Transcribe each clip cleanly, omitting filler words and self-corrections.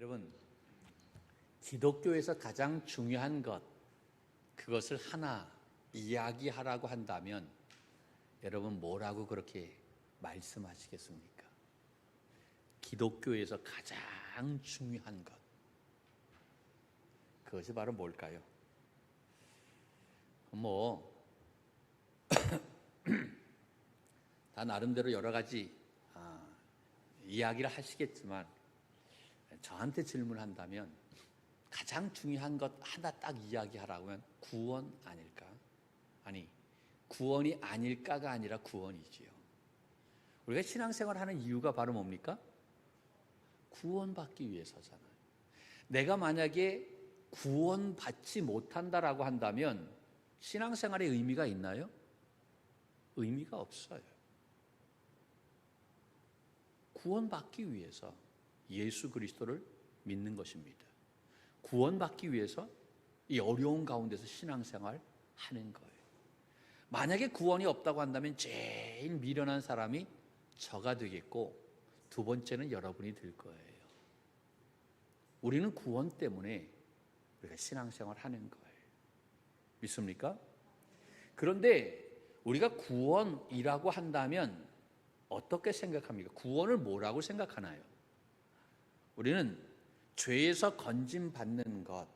여러분, 기독교에서 가장 중요한 것, 그것을 하나 이야기하라고 한다면 여러분 뭐라고 그렇게 말씀하시겠습니까? 기독교에서 가장 중요한 것, 그것이 바로 뭘까요? 다 나름대로 여러 가지 이야기를 하시겠지만 저한테 질문한다면 가장 중요한 것 하나 딱 이야기하라고 하면 구원 아닐까? 아니, 구원이 아닐까가 아니라 구원이지요. 우리가 신앙생활하는 이유가 바로 뭡니까? 구원받기 위해서잖아요. 내가 만약에 구원받지 못한다라고 한다면 신앙생활에 의미가 있나요? 의미가 없어요. 구원받기 위해서 예수 그리스도를 믿는 것입니다. 구원받기 위해서 이 어려운 가운데서 신앙생활 하는 거예요. 만약에 구원이 없다고 한다면 제일 미련한 사람이 저가 되겠고, 두 번째는 여러분이 될 거예요. 우리는 구원 때문에 우리가 신앙생활 하는 거예요. 믿습니까? 그런데 우리가 구원이라고 한다면 어떻게 생각합니까? 구원을 뭐라고 생각하나요? 우리는 죄에서 건짐받는 것,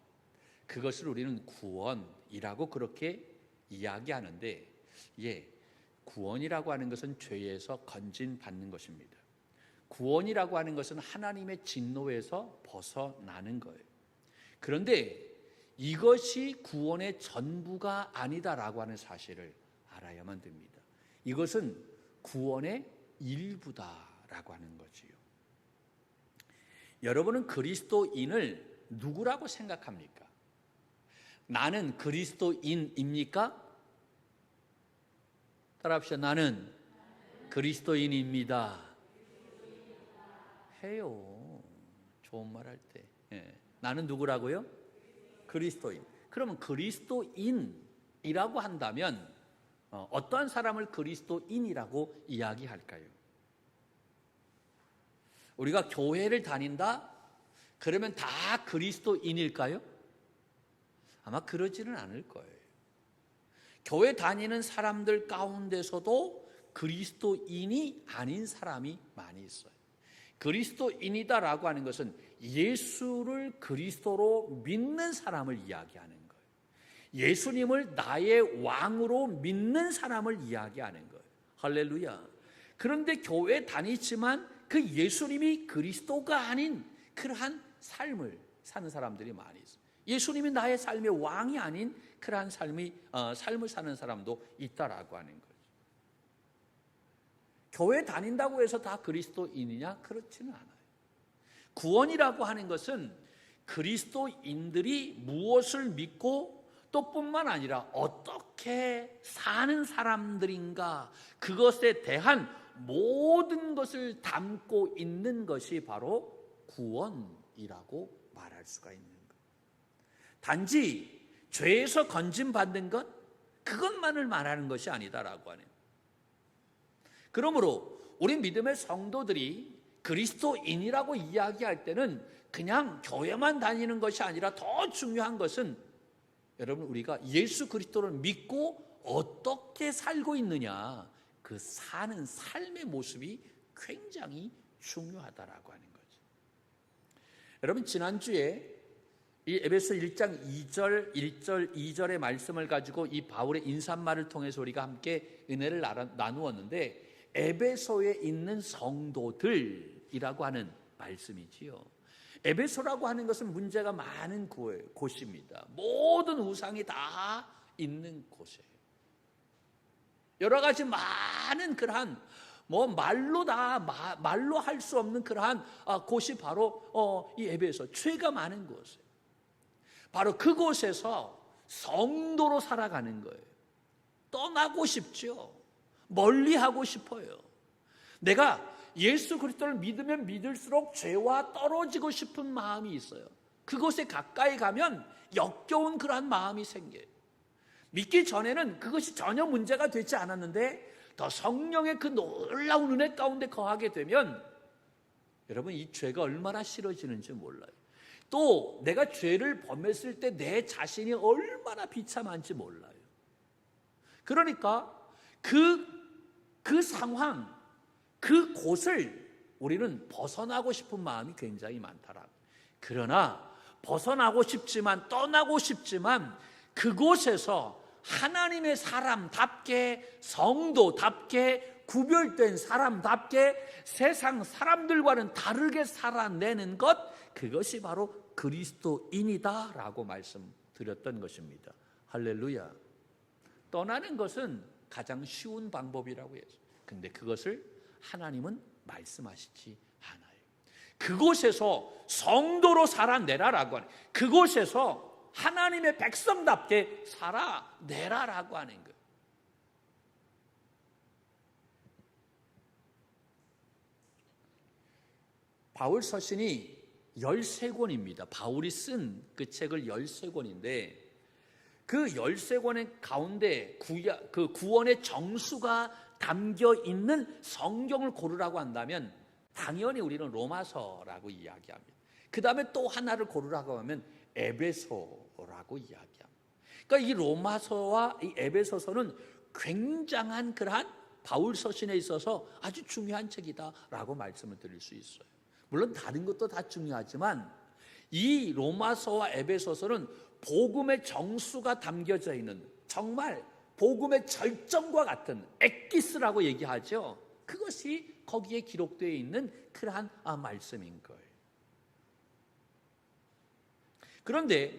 그것을 우리는 구원이라고 그렇게 이야기하는데, 구원이라고 하는 것은 죄에서 건짐받는 것입니다. 구원이라고 하는 것은 하나님의 진노에서 벗어나는 거예요. 그런데 이것이 구원의 전부가 아니다라고 하는 사실을 알아야만 됩니다. 이것은 구원의 일부다라고 하는 거지요. 여러분은 그리스도인을 누구라고 생각합니까? 나는 그리스도인입니까? 따라합시다. 나는 그리스도인입니다. 해요. 좋은 말 할 때. 나는 누구라고요? 그리스도인. 그러면 그리스도인이라고 한다면 어떠한 사람을 그리스도인이라고 이야기할까요? 우리가 교회를 다닌다? 그러면 다 그리스도인일까요? 아마 그러지는 않을 거예요. 교회 다니는 사람들 가운데서도 그리스도인이 아닌 사람이 많이 있어요. 그리스도인이다라고 하는 것은 예수를 그리스도로 믿는 사람을 이야기하는 거예요. 예수님을 나의 왕으로 믿는 사람을 이야기하는 거예요. 할렐루야. 그런데 교회 다니지만 그 예수님이 그리스도가 아닌 그러한 삶을 사는 사람들이 많이 있어요. 예수님이 나의 삶의 왕이 아닌 그러한 삶을 사는 사람도 있다라고 하는 거죠. 교회 다닌다고 해서 다 그리스도인이냐? 그렇지는 않아요. 구원이라고 하는 것은 그리스도인들이 무엇을 믿고 또 뿐만 아니라 어떻게 사는 사람들인가, 그것에 대한 모든 것을 담고 있는 것이 바로 구원이라고 말할 수가 있는 거예요. 단지 죄에서 건짐받는 것, 그것만을 말하는 것이 아니다라고 하는. 그러므로 우리 믿음의 성도들이 그리스도인이라고 이야기할 때는 그냥 교회만 다니는 것이 아니라 더 중요한 것은 여러분, 우리가 예수 그리스도를 믿고 어떻게 살고 있느냐, 그 사는 삶의 모습이 굉장히 중요하다라고 하는 거죠. 여러분, 지난주에 이 에베소 1장 1절 2절의 말씀을 가지고 이 바울의 인사말을 통해서 우리가 함께 은혜를 나누었는데, 에베소에 있는 성도들이라고 하는 말씀이지요. 에베소라고 하는 것은 문제가 많은 곳입니다. 모든 우상이 다 있는 곳이에요. 여러 가지 많은 그러한 말로 할 수 없는 그러한 곳이 바로 이 에베소, 죄가 많은 곳이에요. 바로 그곳에서 성도로 살아가는 거예요. 떠나고 싶죠. 멀리하고 싶어요. 내가 예수 그리스도를 믿으면 믿을수록 죄와 떨어지고 싶은 마음이 있어요. 그곳에 가까이 가면 역겨운 그러한 마음이 생겨요. 믿기 전에는 그것이 전혀 문제가 되지 않았는데 더 성령의 그 놀라운 은혜 가운데 거하게 되면 여러분, 이 죄가 얼마나 싫어지는지 몰라요. 또 내가 죄를 범했을 때 내 자신이 얼마나 비참한지 몰라요. 그러니까 그 상황, 그곳을 우리는 벗어나고 싶은 마음이 굉장히 많더라. 그러나 벗어나고 싶지만, 떠나고 싶지만, 그곳에서 하나님의 사람답게, 성도답게, 구별된 사람답게 세상 사람들과는 다르게 살아내는 것, 그것이 바로 그리스도인이다라고 말씀드렸던 것입니다. 할렐루야. 떠나는 것은 가장 쉬운 방법이라고 했어요. 근데 그것을 하나님은 말씀하시지 않아요. 그곳에서 성도로 살아내라라고 하는, 그곳에서 하나님의 백성답게 살아내라라고 하는 거예요. 바울 서신이 13권입니다. 바울이 쓴 그 책을 13권인데 그 13권의 가운데 그 구원의 정수가 담겨 있는 성경을 고르라고 한다면 당연히 우리는 로마서라고 이야기합니다. 그 다음에 또 하나를 고르라고 하면 에베소라고 이야기합니다. 그러니까 이 로마서와 이 에베소서는 굉장한 그러한 바울 서신에 있어서 아주 중요한 책이다라고 말씀을 드릴 수 있어요. 물론 다른 것도 다 중요하지만 이 로마서와 에베소서는 복음의 정수가 담겨져 있는, 정말 복음의 절정과 같은 엑기스라고 얘기하죠. 그것이 거기에 기록되어 있는 그러한 말씀인 거예요. 그런데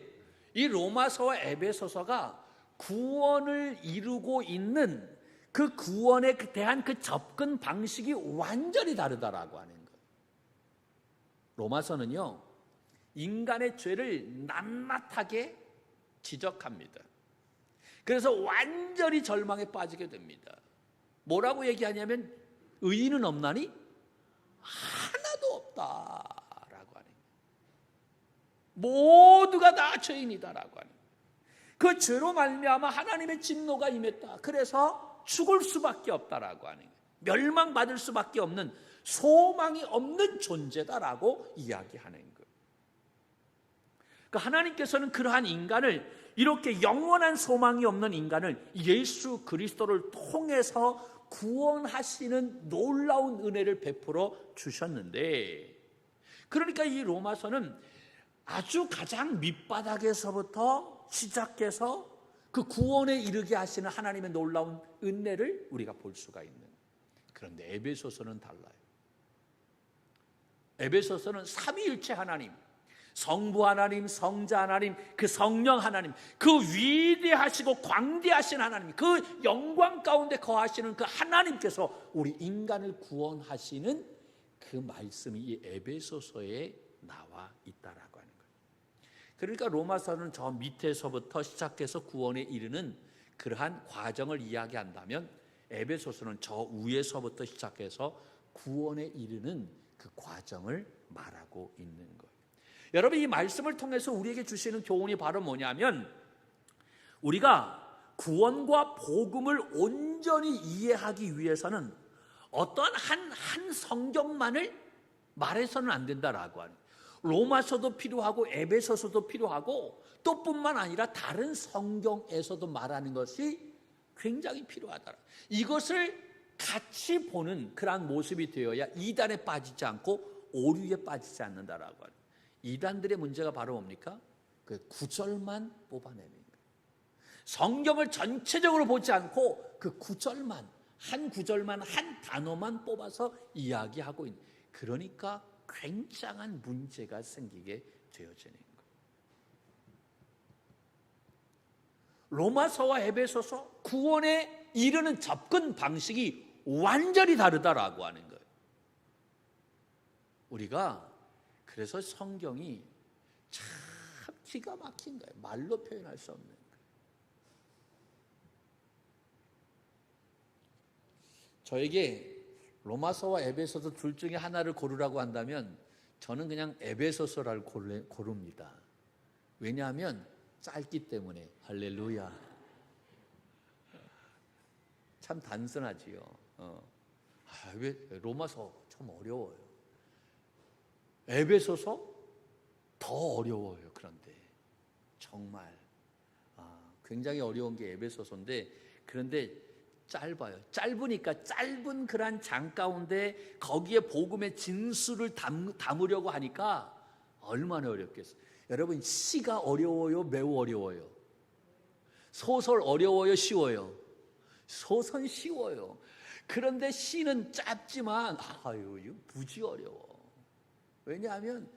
이 로마서와 에베소서가 구원을 이루고 있는 그 구원에 대한 그 접근 방식이 완전히 다르다라고 하는 거예요. 로마서는요, 인간의 죄를 낱낱하게 지적합니다. 그래서 완전히 절망에 빠지게 됩니다. 뭐라고 얘기하냐면 의인은 없나니 하나도 없다라고 하는 거예요. 모두가 다 죄인이다라고 하는 거예요. 그 죄로 말미암아 하나님의 진노가 임했다. 그래서 죽을 수밖에 없다라고 하는 거예요. 멸망받을 수밖에 없는, 소망이 없는 존재다라고 이야기하는 거예요. 그러니까 하나님께서는 그러한 인간을, 이렇게 영원한 소망이 없는 인간을 예수 그리스도를 통해서 구원하시는 놀라운 은혜를 베풀어 주셨는데, 그러니까 이 로마서는 아주 가장 밑바닥에서부터 시작해서 그 구원에 이르게 하시는 하나님의 놀라운 은혜를 우리가 볼 수가 있는. 그런데 에베소서는 달라요. 에베소서는 삼위일체 하나님, 성부 하나님, 성자 하나님, 그 성령 하나님, 그 위대하시고 광대하신 하나님, 그 영광 가운데 거하시는 그 하나님께서 우리 인간을 구원하시는 그 말씀이 이 에베소서에 나와 있다라고 하는 거예요. 그러니까 로마서는 저 밑에서부터 시작해서 구원에 이르는 그러한 과정을 이야기한다면 에베소서는 저 위에서부터 시작해서 구원에 이르는 그 과정을 말하고 있는 거예요. 여러분, 이 말씀을 통해서 우리에게 주시는 교훈이 바로 뭐냐면, 우리가 구원과 복음을 온전히 이해하기 위해서는 어떤 한 성경만을 말해서는 안 된다라고 하는, 로마서도 필요하고 에베소서도 필요하고 또 뿐만 아니라 다른 성경에서도 말하는 것이 굉장히 필요하다. 이것을 같이 보는 그러한 모습이 되어야 이단에 빠지지 않고 오류에 빠지지 않는다라고 하는. 이단들의 문제가 바로 뭡니까? 그 구절만 뽑아내는 거예요. 성경을 전체적으로 보지 않고 그 구절만, 한 구절만, 한 단어만 뽑아서 이야기하고 있는. 그러니까 굉장한 문제가 생기게 되어지는 거예요. 로마서와 에베소서 구원에 이르는 접근 방식이 완전히 다르다라고 하는 거예요. 우리가 그래서 성경이 참 기가 막힌 거예요. 말로 표현할 수 없는 거예요. 저에게 로마서와 에베소서 둘 중에 하나를 고르라고 한다면 저는 그냥 에베소서를 고릅니다. 왜냐하면 짧기 때문에. 할렐루야. 참 단순하지요. 왜 로마서 좀 어려워요. 에베소서 더 어려워요. 그런데 정말 굉장히 어려운 게 에베소서인데, 그런데 짧아요. 짧으니까 짧은 그런 장 가운데 거기에 복음의 진수를 담으려고 하니까 얼마나 어렵겠어요. 여러분, 시가 어려워요? 매우 어려워요? 소설 어려워요? 쉬워요? 소설 쉬워요. 그런데 시는 짧지만 이거 무지 어려워. 왜냐하면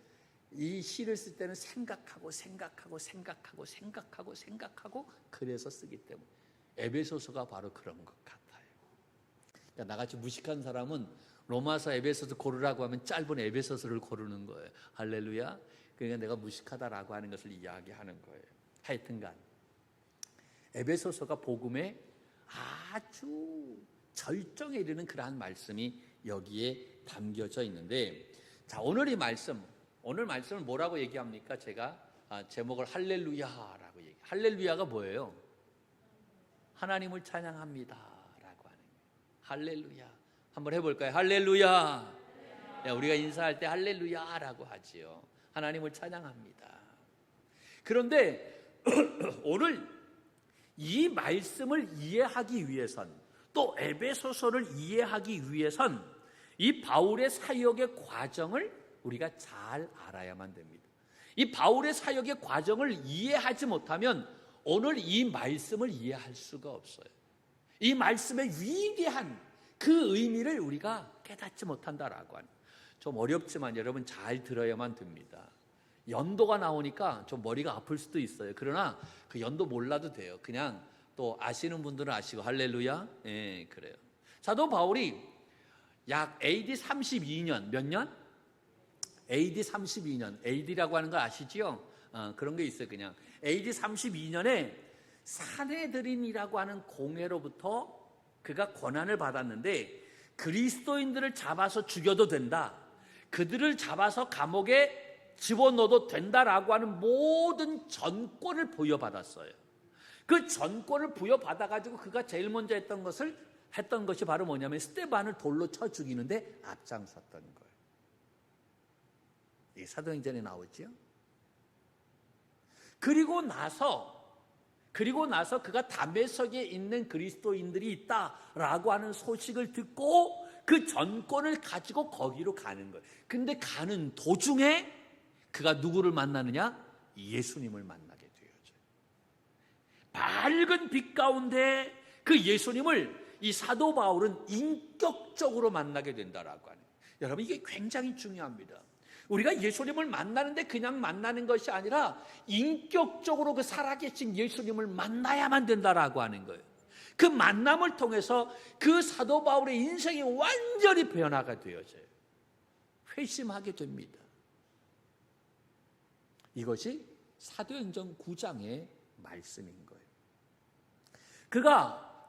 이 시를 쓸 때는 생각하고 그래서 쓰기 때문에. 에베소서가 바로 그런 것 같아요. 그러니까 나같이 무식한 사람은 로마서, 에베소서 고르라고 하면 짧은 에베소서를 고르는 거예요. 할렐루야. 그러니까 내가 무식하다라고 하는 것을 이야기하는 거예요. 하여튼간 에베소서가 복음의 아주 절정에 이르는 그러한 말씀이 여기에 담겨져 있는데, 자, 오늘 말씀을 뭐라고 얘기합니까? 제가 제목을 할렐루야라고 얘기해요. 할렐루야가 뭐예요? 하나님을 찬양합니다 라고 하는 거예요. 할렐루야. 한번 해볼까요? 할렐루야. 우리가 인사할 때 할렐루야라고 하지요. 하나님을 찬양합니다. 그런데 오늘 이 말씀을 이해하기 위해선, 또 에베소서를 이해하기 위해선 이 바울의 사역의 과정을 우리가 잘 알아야만 됩니다. 이 바울의 사역의 과정을 이해하지 못하면 오늘 이 말씀을 이해할 수가 없어요. 이 말씀의 위대한 그 의미를 우리가 깨닫지 못한다라고 하는, 좀 어렵지만 여러분 잘 들어야만 됩니다. 연도가 나오니까 좀 머리가 아플 수도 있어요. 그러나 그 연도 몰라도 돼요. 그냥 또 아시는 분들은 아시고. 할렐루야. 예, 그래요. 사도 바울이 약 AD 32년, 몇 년? AD 32년. AD라고 하는 거 아시죠? 그런 게 있어요. 그냥 AD 32년에 산헤드린이라고 하는 공회로부터 그가 권한을 받았는데, 그리스도인들을 잡아서 죽여도 된다, 그들을 잡아서 감옥에 집어넣어도 된다라고 하는 모든 전권을 부여받았어요. 그 전권을 부여받아가지고 그가 제일 먼저 했던 것이 바로 뭐냐면 스데반을 돌로 쳐 죽이는데 앞장섰던 거예요. 이 사도행전에 나오죠. 그리고 나서 그가 다메섹에 있는 그리스도인들이 있다라고 하는 소식을 듣고 그 전권을 가지고 거기로 가는 거예요. 근데 가는 도중에 그가 누구를 만나느냐? 예수님을 만나게 되어져요. 밝은 빛 가운데 그 예수님을 이 사도 바울은 인격적으로 만나게 된다라고 하는. 여러분, 이게 굉장히 중요합니다. 우리가 예수님을 만나는데 그냥 만나는 것이 아니라 인격적으로 그 살아계신 예수님을 만나야만 된다라고 하는 거예요. 그 만남을 통해서 그 사도 바울의 인생이 완전히 변화가 되어져요. 회심하게 됩니다. 이것이 사도행전 9장의 말씀인 거예요.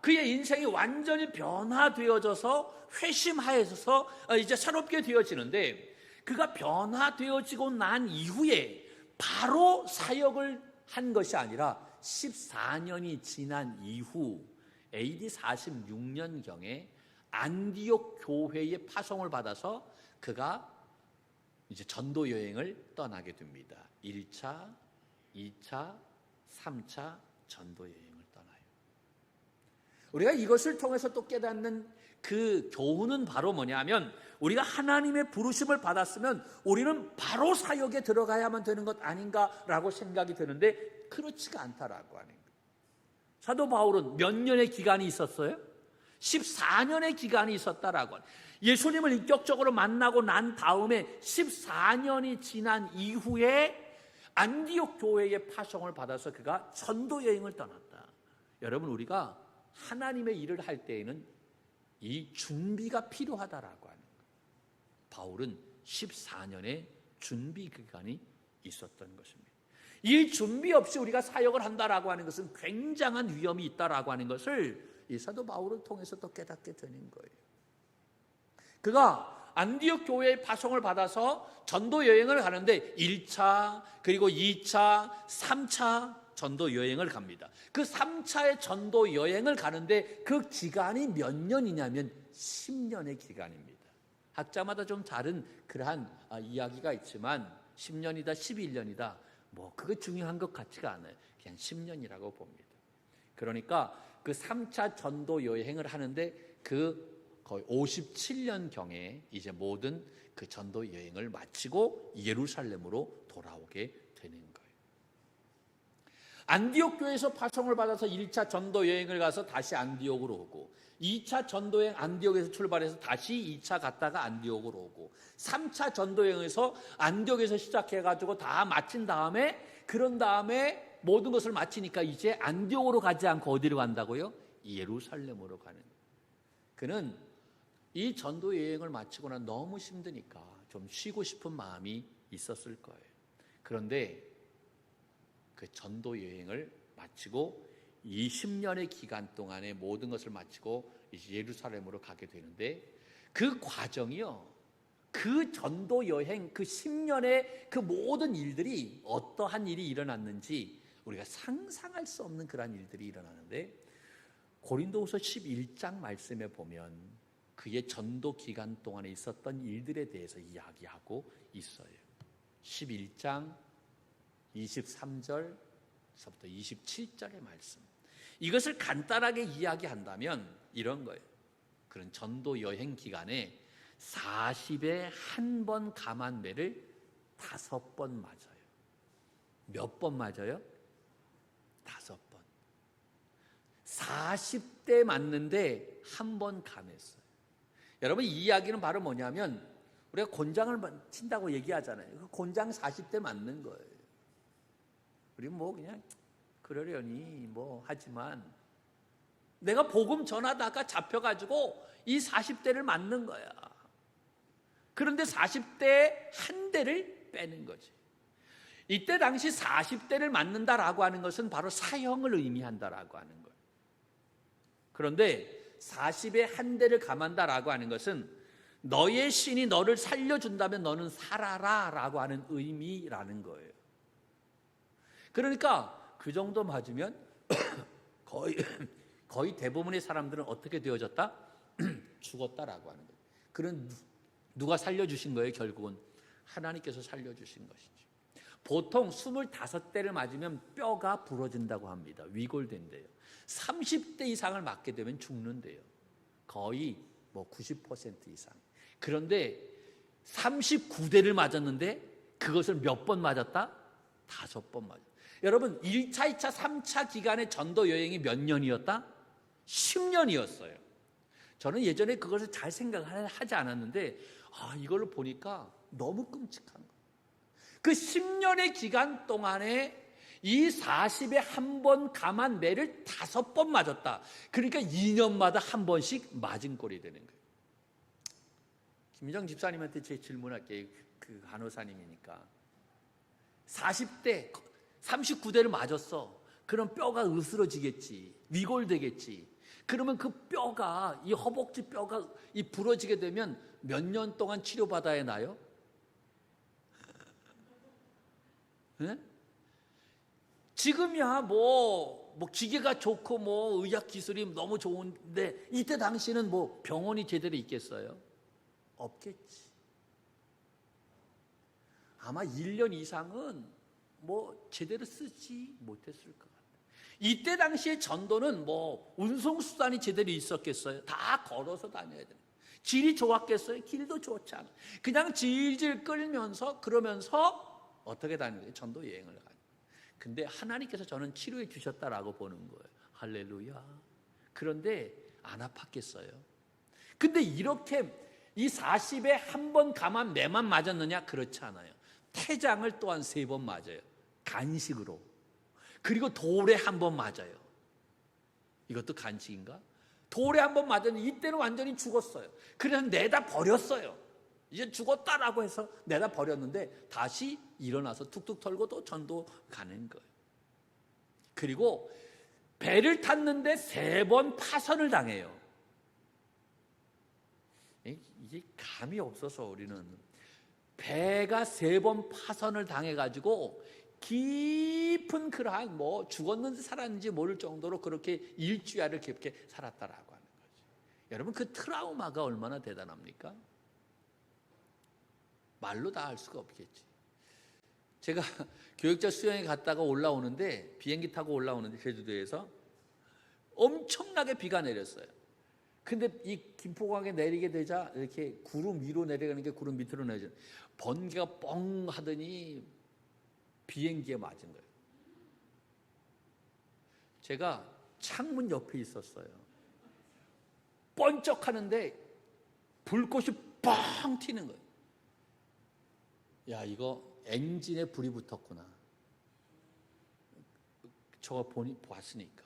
그의 인생이 완전히 변화되어져서 회심하여서 이제 새롭게 되어지는데, 그가 변화되어지고 난 이후에 바로 사역을 한 것이 아니라 14년이 지난 이후 AD 46년경에 안디옥 교회의 파송을 받아서 그가 이제 전도 여행을 떠나게 됩니다. 1차, 2차, 3차 전도 여행을 떠나요. 우리가 이것을 통해서 또 깨닫는 그 교훈은 바로 뭐냐면, 우리가 하나님의 부르심을 받았으면 우리는 바로 사역에 들어가야만 되는 것 아닌가라고 생각이 드는데, 그렇지가 않다라고 하는 거예요. 사도 바울은 몇 년의 기간이 있었어요? 14년의 기간이 있었다라고 하는 거예요. 예수님을 인격적으로 만나고 난 다음에 14년이 지난 이후에 안디옥 교회의 파송을 받아서 그가 전도 여행을 떠났다. 여러분, 우리가 하나님의 일을 할 때에는 이 준비가 필요하다라고 하는 거예요. 바울은 14년의 준비 기간이 있었던 것입니다. 이 준비 없이 우리가 사역을 한다라고 하는 것은 굉장한 위험이 있다라고 하는 것을 이 사도 바울을 통해서 또 깨닫게 되는 거예요. 그가 안디옥 교회의 파송을 받아서 전도 여행을 가는데 1차, 그리고 2차, 3차 전도 여행을 갑니다. 그 3차의 전도 여행을 가는데 그 기간이 몇 년이냐면 10년의 기간입니다. 학자마다 좀 다른 그러한 이야기가 있지만 10년이다 11년이다 뭐 그거 중요한 것 같지가 않아요. 그냥 10년이라고 봅니다. 그러니까 그 3차 전도 여행을 하는데 그 거의 57년경에 이제 모든 그 전도 여행을 마치고 예루살렘으로 돌아오게 되는 거예요. 안디옥 교회에서 파송을 받아서 1차 전도 여행을 가서 다시 안디옥으로 오고 2차 전도 여행 안디옥에서 출발해서 다시 2차 갔다가 안디옥으로 오고 3차 전도 여행에서 안디옥에서 시작해가지고 다 마친 다음에 그런 다음에 모든 것을 마치니까 이제 안디옥으로 가지 않고 어디로 간다고요? 예루살렘으로 가는. 그는 이 전도 여행을 마치고 난 너무 힘드니까 좀 쉬고 싶은 마음이 있었을 거예요. 그런데 그 전도 여행을 마치고 20년의 기간 동안에 모든 것을 마치고 이제 예루살렘으로 가게 되는데 그 과정이요. 그 전도 여행 그 10년의 그 모든 일들이 어떠한 일이 일어났는지 우리가 상상할 수 없는 그러한 일들이 일어나는데 고린도후서 11장 말씀에 보면 그의 전도 기간 동안에 있었던 일들에 대해서 이야기하고 있어요. 11장 23절서부터 27절의 말씀. 이것을 간단하게 이야기한다면 이런 거예요. 그런 전도 여행 기간에 40에 한 번 감한 매를 5번 맞아요. 몇 번 맞아요? 5번. 40대 맞는데 한 번 감했어요. 여러분 이 이야기는 바로 뭐냐면 우리가 곤장을 친다고 얘기하잖아요. 그 곤장 40대 맞는 거예요. 우리 뭐 그냥 그러려니 뭐 하지만 내가 복음 전하다가 잡혀가지고 이 40대를 맞는 거야. 그런데 40대 한 대를 빼는 거지. 이때 당시 40대를 맞는다라고 하는 것은 바로 사형을 의미한다라고 하는 거예요. 그런데 40에 한 대를 감한다라고 하는 것은 너의 신이 너를 살려준다면 너는 살아라 라고 하는 의미라는 거예요. 그러니까 그 정도 맞으면 거의 대부분의 사람들은 어떻게 되어졌다? 죽었다라고 하는 거예요. 그런 누가 살려주신 거예요? 결국은 하나님께서 살려주신 것이죠. 보통 25대를 맞으면 뼈가 부러진다고 합니다. 위골된대요. 30대 이상을 맞게 되면 죽는데요. 거의 뭐 90% 이상. 그런데 39대를 맞았는데 그것을 몇 번 맞았다? 5번 맞았다. 여러분 1차, 2차, 3차 기간의 전도 여행이 몇 년이었다? 10년이었어요. 저는 예전에 그것을 잘 생각하지 않았는데 이걸 보니까 너무 끔찍한 거예요. 그 10년의 기간 동안에 이 40에 한 번 감한 매를 5번 맞았다. 그러니까 2년마다 한 번씩 맞은 꼴이 되는 거예요. 김희정 집사님한테 제 질문할게요. 그 간호사님이니까 40대 39대를 맞았어. 그럼 뼈가 으스러지겠지. 위골되겠지. 그러면 그 뼈가 이 허벅지 뼈가 이 부러지게 되면 몇 년 동안 치료받아야 나요? 네? 지금이야 뭐 기계가 좋고 뭐 의학 기술이 너무 좋은데 이때 당시는 뭐 병원이 제대로 있겠어요? 없겠지. 아마 1년 이상은 뭐 제대로 쓰지 못했을 것 같아요. 이때 당시에 전도는 뭐 운송수단이 제대로 있었겠어요? 다 걸어서 다녀야 돼요. 질이 좋았겠어요? 길도 좋지 않아요. 그냥 질질 끌면서 그러면서 어떻게 다니는 거예요? 전도 여행을 가요. 근데 하나님께서 저는 치료해 주셨다라고 보는 거예요. 할렐루야. 그런데 안 아팠겠어요? 근데 이렇게 이 40에 한 번 감한 매만 맞았느냐? 그렇지 않아요. 태장을 또한 3번 맞아요. 간식으로. 그리고 돌에 한 번 맞아요. 이것도 간식인가? 돌에 한 번 맞았는데 이때는 완전히 죽었어요. 그래서 내다 버렸어요. 이제 죽었다라고 해서 내다 버렸는데 다시 일어나서 툭툭 털고 또 전도 가는 거예요. 그리고 배를 탔는데 3번 파선을 당해요. 이게 감이 없어서 우리는 배가 3번 파선을 당해가지고 깊은 그러한 뭐 죽었는지 살았는지 모를 정도로 그렇게 일주야를 깊게 살았다라고 하는 거죠. 여러분 그 트라우마가 얼마나 대단합니까? 말로 다 할 수가 없겠지. 제가 교육자 수영에 갔다가 올라오는데, 비행기 타고 올라오는데 제주도에서 엄청나게 비가 내렸어요. 근데 이 김포공항에 내리게 되자 이렇게 구름 위로 내려가는 게 구름 밑으로 내려, 번개가 뻥 하더니 비행기에 맞은 거예요. 제가 창문 옆에 있었어요. 번쩍하는데 불꽃이 뻥 튀는 거예요. 야, 이거 엔진에 불이 붙었구나. 저거 봤으니까.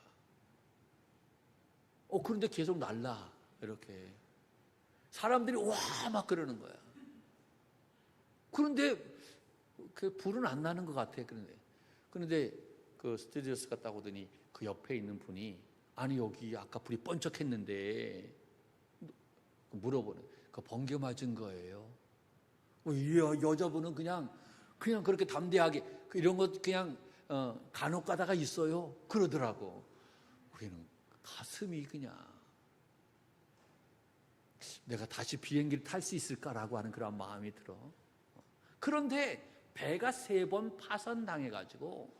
그런데 계속 날라. 이렇게. 사람들이 와 막 그러는 거야. 그런데 그 불은 안 나는 것 같아. 그런데 그 스튜디오스 갔다 오더니 그 옆에 있는 분이, 아니 여기 아까 불이 번쩍했는데, 물어보는, 그 번개 맞은 거예요? 이 여자분은 그냥 그렇게 담대하게 이런 것 그냥 간혹 가다가 있어요 그러더라고. 우리는 가슴이 그냥, 내가 다시 비행기를 탈 수 있을까라고 하는 그런 마음이 들어. 그런데 배가 3번 파손당해가지고,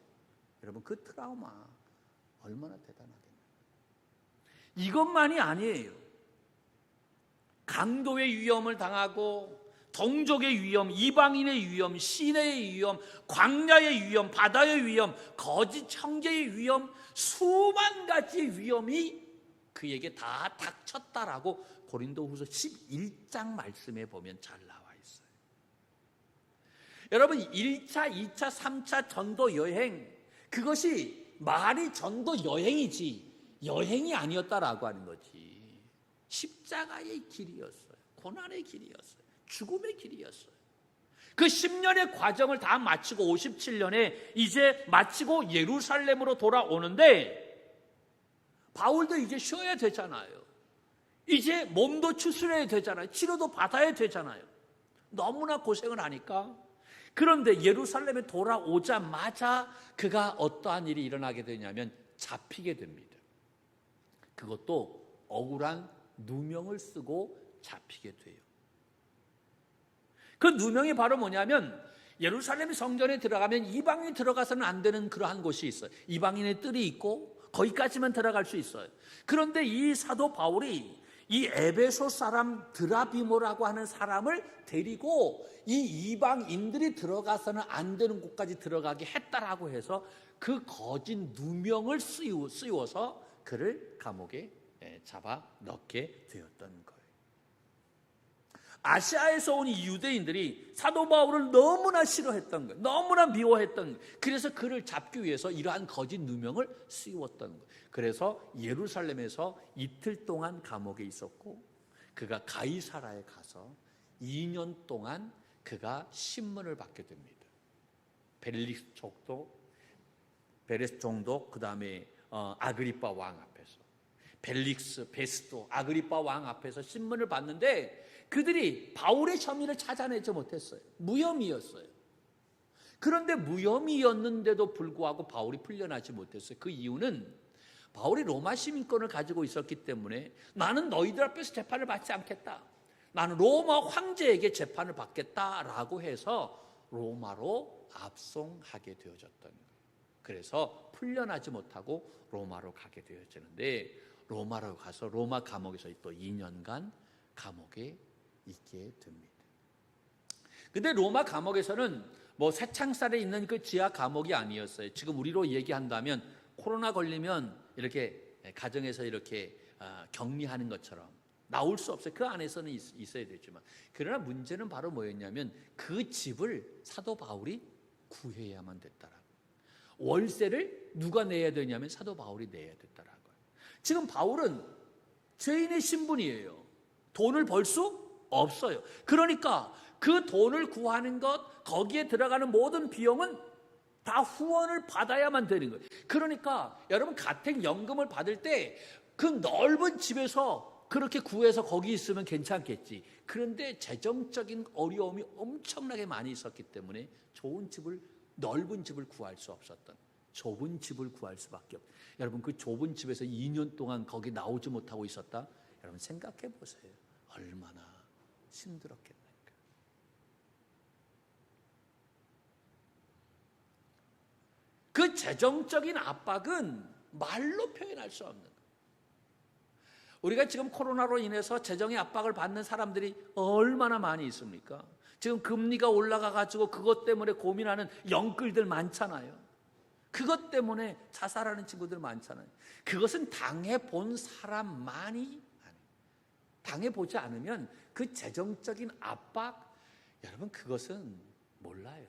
여러분 그 트라우마 얼마나 대단하겠나요. 이것만이 아니에요. 강도의 위험을 당하고, 동족의 위험, 이방인의 위험, 시내의 위험, 광야의 위험, 바다의 위험, 거짓 형제의 위험, 수만 가지의 위험이 그에게 다 닥쳤다라고 고린도후서 11장 말씀에 보면 잘 나와 있어요. 여러분 1차, 2차, 3차 전도 여행, 그것이 말이 전도 여행이지 여행이 아니었다라고 하는 거지. 십자가의 길이었어요. 고난의 길이었어요. 죽음의 길이었어요. 그 10년의 과정을 다 마치고 57년에 이제 마치고 예루살렘으로 돌아오는데, 바울도 이제 쉬어야 되잖아요. 이제 몸도 추스려야 되잖아요. 치료도 받아야 되잖아요. 너무나 고생을 하니까. 그런데 예루살렘에 돌아오자마자 그가 어떠한 일이 일어나게 되냐면 잡히게 됩니다. 그것도 억울한 누명을 쓰고 잡히게 돼요. 그 누명이 바로 뭐냐면, 예루살렘 성전에 들어가면 이방인이 들어가서는 안 되는 그러한 곳이 있어요. 이방인의 뜰이 있고 거기까지만 들어갈 수 있어요. 그런데 이 사도 바울이 이 에베소 사람 드라비모라고 하는 사람을 데리고 이 이방인들이 들어가서는 안 되는 곳까지 들어가게 했다라고 해서 그 거짓 누명을 씌워서 그를 감옥에 잡아 넣게 되었던 거예요. 아시아에서 온 이 유대인들이 사도 바울을 너무나 싫어했던 거예요. 너무나 미워했던 거예요. 그래서 그를 잡기 위해서 이러한 거짓 누명을 씌웠던 거예요. 그래서 예루살렘에서 이틀 동안 감옥에 있었고, 그가 가이사라에 가서 2년 동안 그가 신문을 받게 됩니다. 베레스 총독, 그 다음에 아그리빠 왕 앞에서, 벨릭스, 베스도, 아그리빠 왕 앞에서 신문을 받는데, 그들이 바울의 혐의를 찾아내지 못했어요. 무혐의였어요. 그런데 무혐의였는데도 불구하고 바울이 풀려나지 못했어요. 그 이유는 바울이 로마 시민권을 가지고 있었기 때문에, 나는 너희들 앞에서 재판을 받지 않겠다, 나는 로마 황제에게 재판을 받겠다라고 해서 로마로 압송하게 되어졌던 거예요. 그래서 풀려나지 못하고 로마로 가게 되어지는데, 로마로 가서 로마 감옥에서 또 2년간 감옥에 있게 됩니다. 근데 로마 감옥에서는 뭐 새창살에 있는 그 지하 감옥이 아니었어요. 지금 우리로 얘기한다면 코로나 걸리면 이렇게 가정에서 이렇게 격리하는 것처럼 나올 수 없어요. 그 안에서는 있어야 되지만, 그러나 문제는 바로 뭐였냐면 그 집을 사도 바울이 구해야만 됐다라고. 월세를 누가 내야 되냐면 사도 바울이 내야 됐다라고요. 지금 바울은 죄인의 신분이에요. 돈을 벌 수 없어요. 그러니까 그 돈을 구하는 것, 거기에 들어가는 모든 비용은 다 후원을 받아야만 되는 거예요. 그러니까 여러분 가택연금을 받을 때 그 넓은 집에서 그렇게 구해서 거기 있으면 괜찮겠지. 그런데 재정적인 어려움이 엄청나게 많이 있었기 때문에 좋은 집을, 넓은 집을 구할 수 없었던, 좁은 집을 구할 수밖에 없어요. 여러분 그 좁은 집에서 2년 동안 거기 나오지 못하고 있었다? 여러분 생각해 보세요. 얼마나 힘들었겠습니까? 그 재정적인 압박은 말로 표현할 수 없는 거예요. 우리가 지금 코로나로 인해서 재정의 압박을 받는 사람들이 얼마나 많이 있습니까? 지금 금리가 올라가가지고 그것 때문에 고민하는 영끌들 많잖아요. 그것 때문에 자살하는 친구들 많잖아요. 그것은 당해본 사람만이, 당해보지 않으면 그 재정적인 압박, 여러분 그것은 몰라요.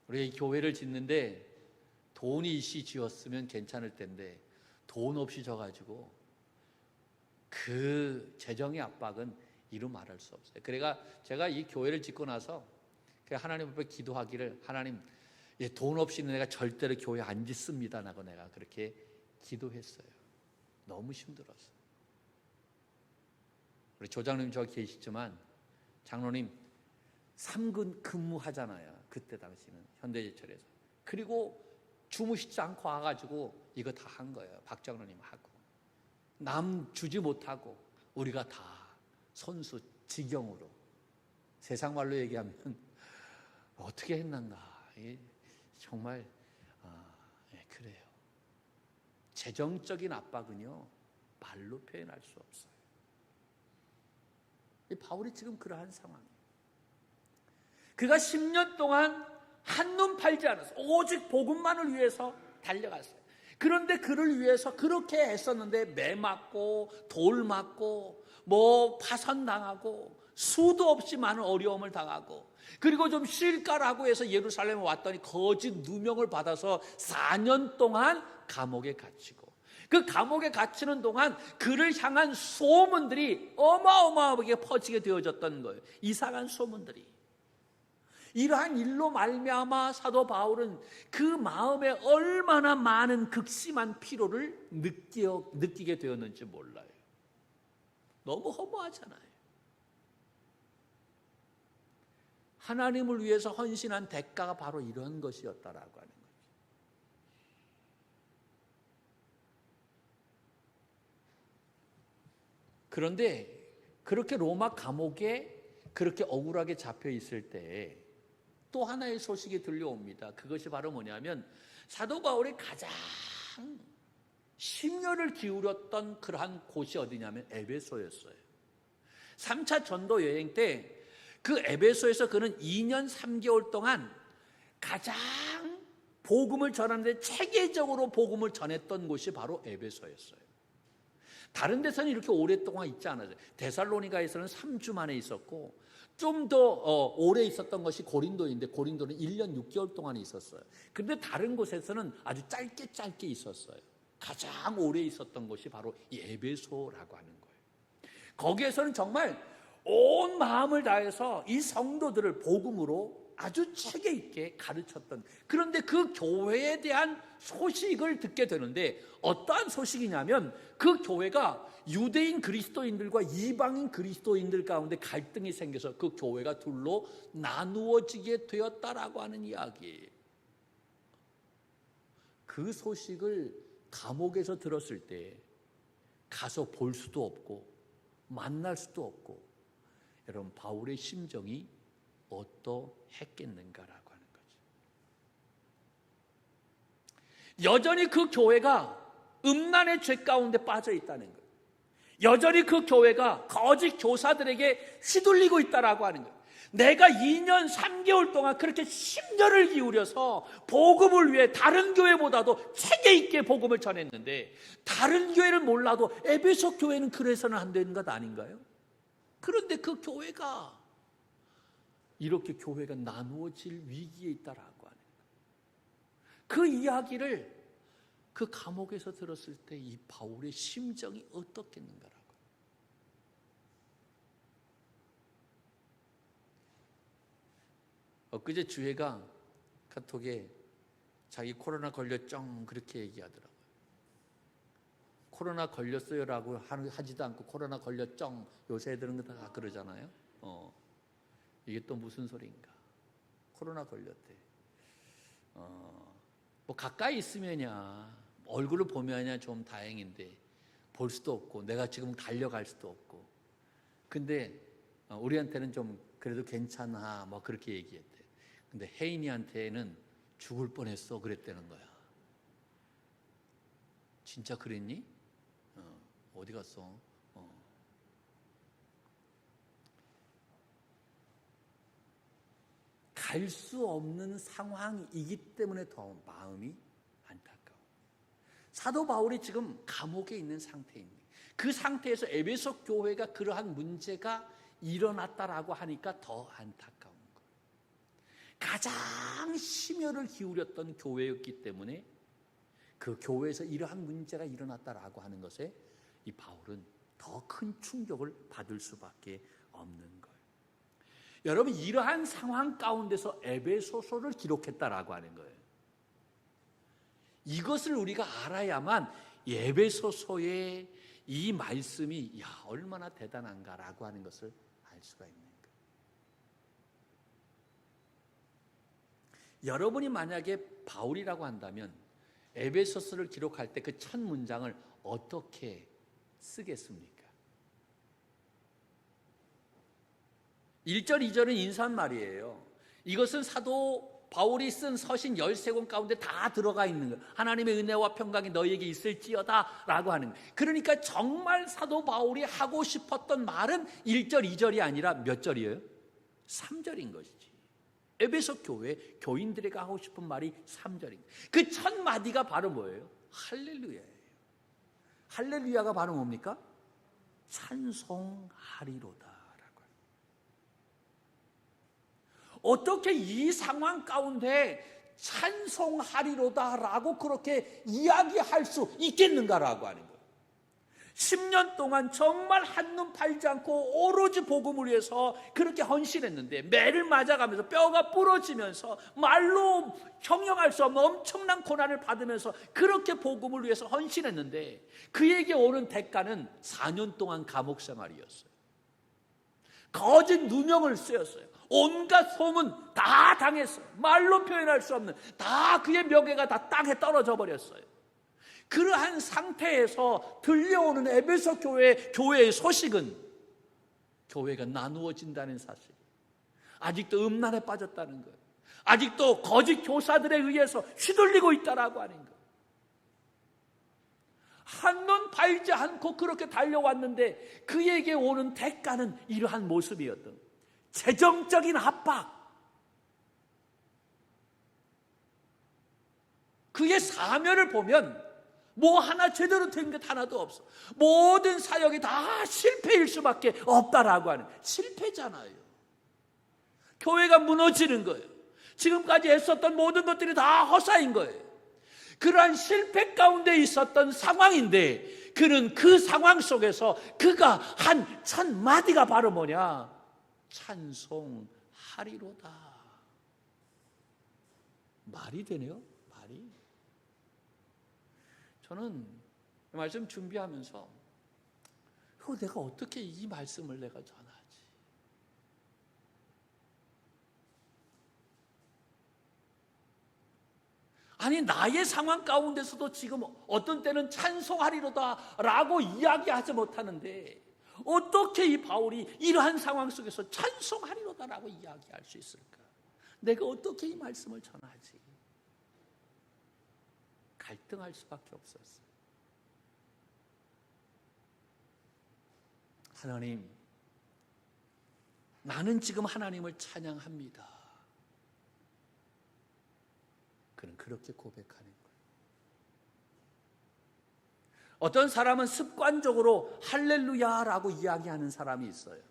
우리가 이 교회를 짓는데 돈이 일시 지었으면 괜찮을 텐데 돈 없이 져가지고 그 재정의 압박은 이루 말할 수 없어요. 그래가 제가 이 교회를 짓고 나서 하나님 앞에 기도하기를, 하나님 돈 없이는 내가 절대로 교회 안 짓습니다 라고 내가 그렇게 기도했어요. 너무 힘들었어요. 우리 조장님 저 계시지만 장로님 3군 근무하잖아요. 그때 당시는 현대제철에서. 그리고 주무시지 않고 와가지고 이거 다 한 거예요. 박장로님 하고 남 주지 못하고 우리가 다 선수 직영으로, 세상 말로 얘기하면 어떻게 했는가. 정말 그래요. 재정적인 압박은요 말로 표현할 수 없어요. 바울이 지금 그러한 상황이에요. 그가 10년 동안 한눈 팔지 않았어요. 오직 복음만을 위해서 달려갔어요. 그런데 그를 위해서 그렇게 애썼는데 매 맞고 돌 맞고 파선당하고 수도 없이 많은 어려움을 당하고, 그리고 좀 쉴까라고 해서 예루살렘에 왔더니 거짓 누명을 받아서 4년 동안 감옥에 갇히고, 그 감옥에 갇히는 동안 그를 향한 소문들이 어마어마하게 퍼지게 되어졌던 거예요. 이상한 소문들이. 이러한 일로 말미암아 사도 바울은 그 마음에 얼마나 많은 극심한 피로를 느끼게 되었는지 몰라요. 너무 허무하잖아요. 하나님을 위해서 헌신한 대가가 바로 이런 것이었다라고 하는 거죠. 그런데 그렇게 로마 감옥에 그렇게 억울하게 잡혀 있을 때 또 하나의 소식이 들려옵니다. 그것이 바로 뭐냐면 사도 바울이 가장 심려를 기울였던 그러한 곳이 어디냐면 에베소였어요. 3차 전도 여행 때 그 에베소에서 그는 2년 3개월 동안 가장 복음을 전하는데 체계적으로 복음을 전했던 곳이 바로 에베소였어요. 다른 데서는 이렇게 오랫동안 있지 않았어요. 데살로니가에서는 3주 만에 있었고, 좀 더 오래 있었던 것이 고린도인데 고린도는 1년 6개월 동안 있었어요. 그런데 다른 곳에서는 아주 짧게 있었어요. 가장 오래 있었던 곳이 바로 이 에베소라고 하는 거예요. 거기에서는 정말 온 마음을 다해서 이 성도들을 복음으로 아주 체계 있게 가르쳤던, 그런데 그 교회에 대한 소식을 듣게 되는데 어떠한 소식이냐면 그 교회가 유대인 그리스도인들과 이방인 그리스도인들 가운데 갈등이 생겨서 그 교회가 둘로 나누어지게 되었다라고 하는 이야기예요. 그 소식을 감옥에서 들었을 때 가서 볼 수도 없고 만날 수도 없고, 여러분 바울의 심정이 어떠했겠는가라고 하는 거죠. 여전히 그 교회가 음란의 죄 가운데 빠져 있다는 거예요. 여전히 그 교회가 거짓 교사들에게 휘둘리고 있다라고 하는 거예요. 내가 2년 3개월 동안 그렇게 심려를 기울여서 복음을 위해 다른 교회보다도 체계 있게 복음을 전했는데 다른 교회는 몰라도 에베소 교회는 그래서는 안 되는 것 아닌가요? 그런데 그 교회가 이렇게 교회가 나누어질 위기에 있다라고 하는 거예요. 그 이야기를 그 감옥에서 들었을 때 이 바울의 심정이 어떻겠는가라고. 엊그제 주혜가 카톡에 자기 코로나 걸렸쩡 그렇게 얘기하더라고요. 코로나 걸렸어요라고 하지도 않고 코로나 걸렸쩡, 요새 애들은 다 그러잖아요. 이게 또 무슨 소리인가. 코로나 걸렸대. 뭐 가까이 있으면야 얼굴을 보면야 좀 다행인데 볼 수도 없고 내가 지금 달려갈 수도 없고, 근데 우리한테는 좀 그래도 괜찮아 뭐 그렇게 얘기했대. 근데 혜인이한테는 죽을 뻔했어 그랬다는 거야. 진짜 그랬니? 어디 갔어? 갈 수 없는 상황이기 때문에 더 마음이 안타까워. 사도 바울이 지금 감옥에 있는 상태입니다. 그 상태에서 에베소 교회가 그러한 문제가 일어났다라고 하니까 더 안타까운 거예요. 가장 심혈을 기울였던 교회였기 때문에 그 교회에서 이러한 문제가 일어났다라고 하는 것에 이 바울은 더 큰 충격을 받을 수밖에 없는 거예요. 여러분, 이러한 상황 가운데서 에베소서를 기록했다라고 하는 거예요. 이것을 우리가 알아야만 에베소서의 이 말씀이 얼마나 대단한가라고 하는 것을 알 수가 있는 거예요. 여러분이 만약에 바울이라고 한다면 에베소서를 기록할 때 그 첫 문장을 어떻게 쓰겠습니까? 1절, 2절은 인사말이에요. 이것은 사도 바울이 쓴 서신 13권 가운데 다 들어가 있는 거예요. 하나님의 은혜와 평강이 너희에게 있을지어다 라고 하는 거예요. 그러니까 정말 사도 바울이 하고 싶었던 말은 1절, 2절이 아니라 몇 절이에요? 3절인 것이지. 에베소 교회 교인들에게 하고 싶은 말이 3절인 거예요. 그 첫 마디가 바로 뭐예요? 할렐루야예요. 할렐루야가 바로 뭡니까? 찬송하리로다. 어떻게 이 상황 가운데 찬송하리로다라고 그렇게 이야기할 수 있겠는가라고 하는 거예요. 10년 동안 정말 한눈 팔지 않고 오로지 복음을 위해서 그렇게 헌신했는데 매를 맞아가면서 뼈가 부러지면서 말로 형용할 수 없는 엄청난 고난을 받으면서 그렇게 복음을 위해서 헌신했는데 그에게 오는 대가는 4년 동안 감옥 생활이었어요. 거짓 누명을 쓰였어요. 온갖 소문 다 당했어요. 말로 표현할 수 없는 다 그의 명예가 다 땅에 떨어져 버렸어요. 그러한 상태에서 들려오는 에베소 교회의 소식은 교회가 나누어진다는 사실, 아직도 음란에 빠졌다는 거예요. 아직도 거짓 교사들에 의해서 휘둘리고 있다라고 하는 거예요. 한눈 팔지 않고 그렇게 달려왔는데 그에게 오는 대가는 이러한 모습이었던 거예요. 재정적인 압박, 그의 사면을 보면 뭐 하나 제대로 된 것 하나도 없어. 모든 사역이 다 실패일 수밖에 없다라고 하는, 실패잖아요. 교회가 무너지는 거예요. 지금까지 애썼던 모든 것들이 다 허사인 거예요. 그러한 실패 가운데 있었던 상황인데 그는 그 상황 속에서 그가 한 첫 마디가 바로 뭐냐? 찬송하리로다. 말이 되네요. 말이. 저는 이 말씀 준비하면서 내가 어떻게 이 말씀을 내가 전하지? 아니, 나의 상황 가운데서도 지금 어떤 때는 찬송하리로다 라고 이야기하지 못하는데 어떻게 이 바울이 이러한 상황 속에서 찬송하리로다 라고 이야기할 수 있을까? 내가 어떻게 이 말씀을 전하지? 갈등할 수밖에 없었어요. 하나님, 나는 지금 하나님을 찬양합니다. 그는 그렇게 고백하는 거예요. 어떤 사람은 습관적으로 할렐루야라고 이야기하는 사람이 있어요.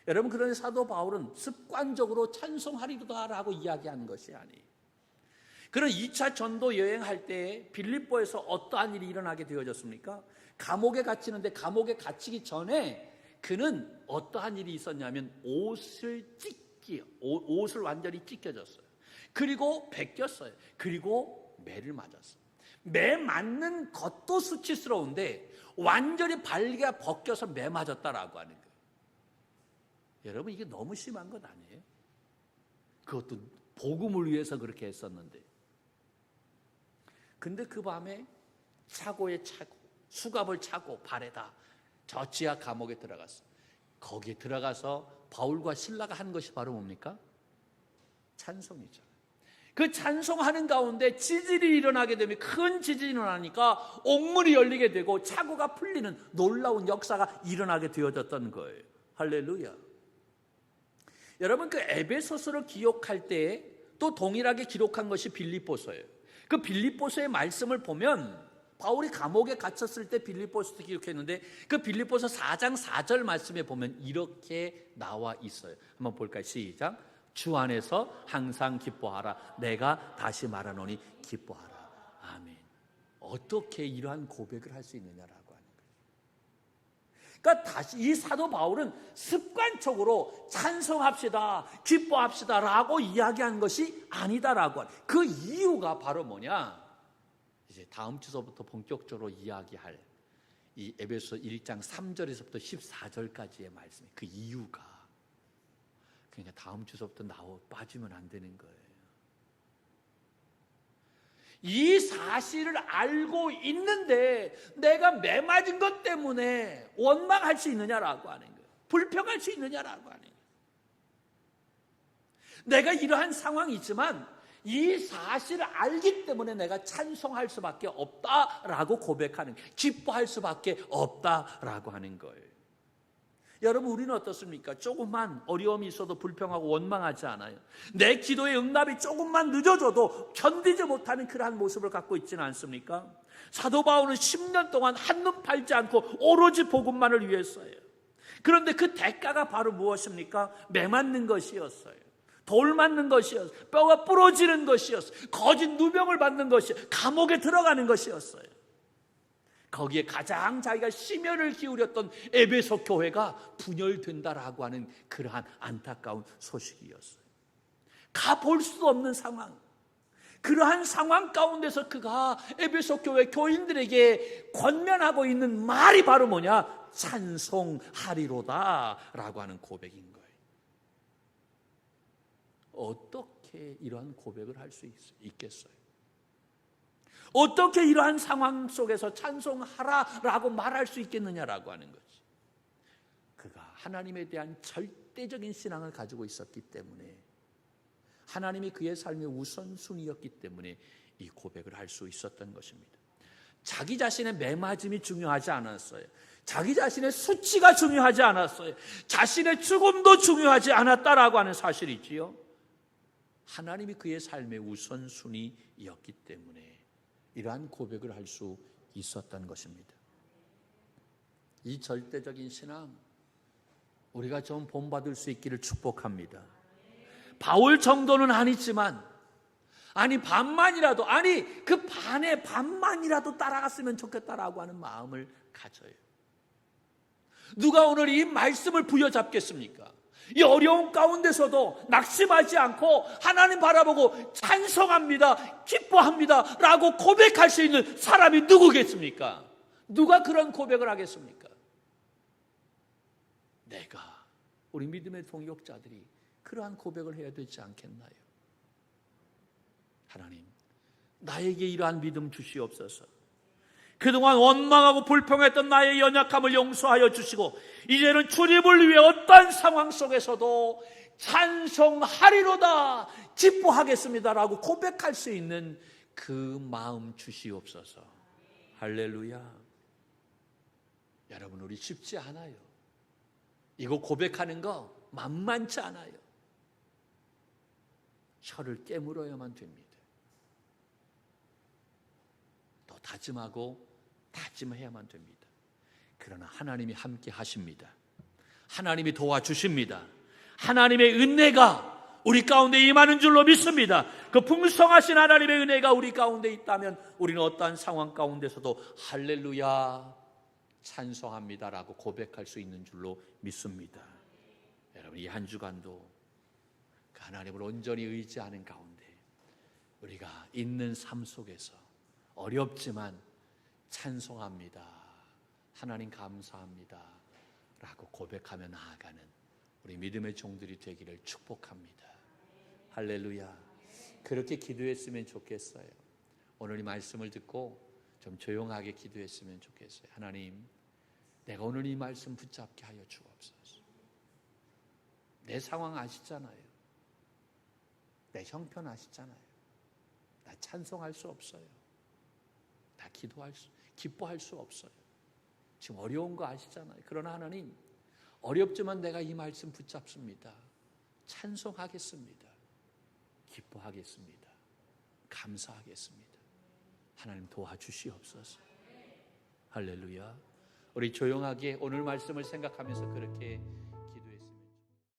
여러분, 그런데 사도 바울은 습관적으로 찬송하리로다라고 이야기하는 것이 아니에요. 그는 2차 전도 여행할 때 빌립보에서 어떠한 일이 일어나게 되어졌습니까? 감옥에 갇히는데 감옥에 갇히기 전에 그는 어떠한 일이 있었냐면 옷을 완전히 찢겨졌어요. 그리고 벗겼어요. 그리고 매를 맞았어요. 매 맞는 것도 수치스러운데 완전히 발기가 벗겨서 매 맞았다라고 하는 거예요. 여러분, 이게 너무 심한 것 아니에요? 그것도 복음을 위해서 그렇게 했었는데. 근데 그 밤에 차고에 차고 수갑을 차고 발에다 저 지하 감옥에 들어갔어요. 거기에 들어가서 바울과 실라가 한 것이 바로 뭡니까? 찬송이잖아요. 그 찬송하는 가운데 지진이 일어나게 되면, 큰 지진이 일어나니까 옥문이 열리게 되고 착오가 풀리는 놀라운 역사가 일어나게 되어졌던 거예요. 할렐루야. 여러분, 그 에베소서를 기록할 때 또 동일하게 기록한 것이 빌립보서예요. 그 빌립보서의 말씀을 보면 바울이 감옥에 갇혔을 때 빌립보서도 기록했는데, 그 빌립보서 4장 4절 말씀에 보면 이렇게 나와 있어요. 한번 볼까요? 시작. 주 안에서 항상 기뻐하라. 내가 다시 말하노니 기뻐하라. 아멘. 어떻게 이러한 고백을 할 수 있느냐라고 하는 거예요. 그러니까 다시 이 사도 바울은 습관적으로 찬송합시다, 기뻐합시다 라고 이야기한 것이 아니다라고 하는, 그 이유가 바로 뭐냐? 이제 다음 주서부터 본격적으로 이야기할 이 에베소 1장 3절에서부터 14절까지의 말씀, 그 이유가, 그러니까 다음 주서부터 빠지면 안 되는 거예요. 이 사실을 알고 있는데 내가 매맞은 것 때문에 원망할 수 있느냐라고 하는 거예요. 불평할 수 있느냐라고 하는 거예요. 내가 이러한 상황이지만 이 사실을 알기 때문에 내가 찬송할 수밖에 없다라고 고백하는 거예요. 기뻐할 수밖에 없다라고 하는 거예요. 여러분, 우리는 어떻습니까? 조금만 어려움이 있어도 불평하고 원망하지 않아요. 내 기도의 응답이 조금만 늦어져도 견디지 못하는 그러한 모습을 갖고 있지는 않습니까? 사도 바울은 10년 동안 한눈 팔지 않고 오로지 복음만을 위해서예요. 그런데 그 대가가 바로 무엇입니까? 매맞는 것이었어요. 돌 맞는 것이었어요. 뼈가 부러지는 것이었어요. 거짓 누명을 받는 것이었어요. 감옥에 들어가는 것이었어요. 거기에 가장 자기가 심혈을 기울였던 에베소 교회가 분열된다라고 하는 그러한 안타까운 소식이었어요. 가볼 수 없는 상황, 그러한 상황 가운데서 그가 에베소 교회 교인들에게 권면하고 있는 말이 바로 뭐냐? 찬송하리로다 라고 하는 고백인 거예요. 어떻게 이러한 고백을 할 수 있겠어요? 어떻게 이러한 상황 속에서 찬송하라라고 말할 수 있겠느냐라고 하는 거지. 그가 하나님에 대한 절대적인 신앙을 가지고 있었기 때문에, 하나님이 그의 삶의 우선순위였기 때문에 이 고백을 할 수 있었던 것입니다. 자기 자신의 매맞음이 중요하지 않았어요. 자기 자신의 수치가 중요하지 않았어요. 자신의 죽음도 중요하지 않았다라고 하는 사실이지요. 하나님이 그의 삶의 우선순위였기 때문에 이러한 고백을 할 수 있었던 것입니다. 이 절대적인 신앙, 우리가 좀 본받을 수 있기를 축복합니다. 바울 정도는 아니지만, 반만이라도, 그 반의 반만이라도 따라갔으면 좋겠다라고 하는 마음을 가져요. 누가 오늘 이 말씀을 부여잡겠습니까? 이 어려운 가운데서도 낙심하지 않고 하나님 바라보고 찬송합니다, 기뻐합니다 라고 고백할 수 있는 사람이 누구겠습니까? 누가 그런 고백을 하겠습니까? 내가, 우리 믿음의 동역자들이 그러한 고백을 해야 되지 않겠나요? 하나님, 나에게 이러한 믿음 주시옵소서. 그동안 원망하고 불평했던 나의 연약함을 용서하여 주시고, 이제는 주님을 위해 어떤 상황 속에서도 찬송하리로다, 기뻐하겠습니다라고 고백할 수 있는 그 마음 주시옵소서. 할렐루야. 여러분, 우리 쉽지 않아요. 이거 고백하는 거 만만치 않아요. 혀를 깨물어야만 됩니다. 더 다짐하고 다짐해야만 됩니다. 그러나 하나님이 함께 하십니다. 하나님이 도와주십니다. 하나님의 은혜가 우리 가운데 임하는 줄로 믿습니다. 그 풍성하신 하나님의 은혜가 우리 가운데 있다면 우리는 어떠한 상황 가운데서도 할렐루야 찬송합니다라고 고백할 수 있는 줄로 믿습니다. 여러분, 이 한 주간도 그 하나님을 온전히 의지하는 가운데 우리가 있는 삶 속에서 어렵지만 찬송합니다, 하나님 감사합니다 라고 고백하며 나아가는 우리 믿음의 종들이 되기를 축복합니다. 할렐루야. 그렇게 기도했으면 좋겠어요. 오늘 이 말씀을 듣고 좀 조용하게 기도했으면 좋겠어요. 하나님, 내가 오늘 이 말씀 붙잡게 하여 주옵소서. 내 상황 아시잖아요. 내 형편하시잖아요. 나 찬송할 수 없어요. 나 기뻐할 수 없어요. 지금 어려운 거 아시잖아요. 그러나 하나님, 어렵지만 내가 이 말씀 붙잡습니다. 찬송하겠습니다. 기뻐하겠습니다. 감사하겠습니다. 하나님 도와주시옵소서. 할렐루야. 우리 조용하게 오늘 말씀을 생각하면서 그렇게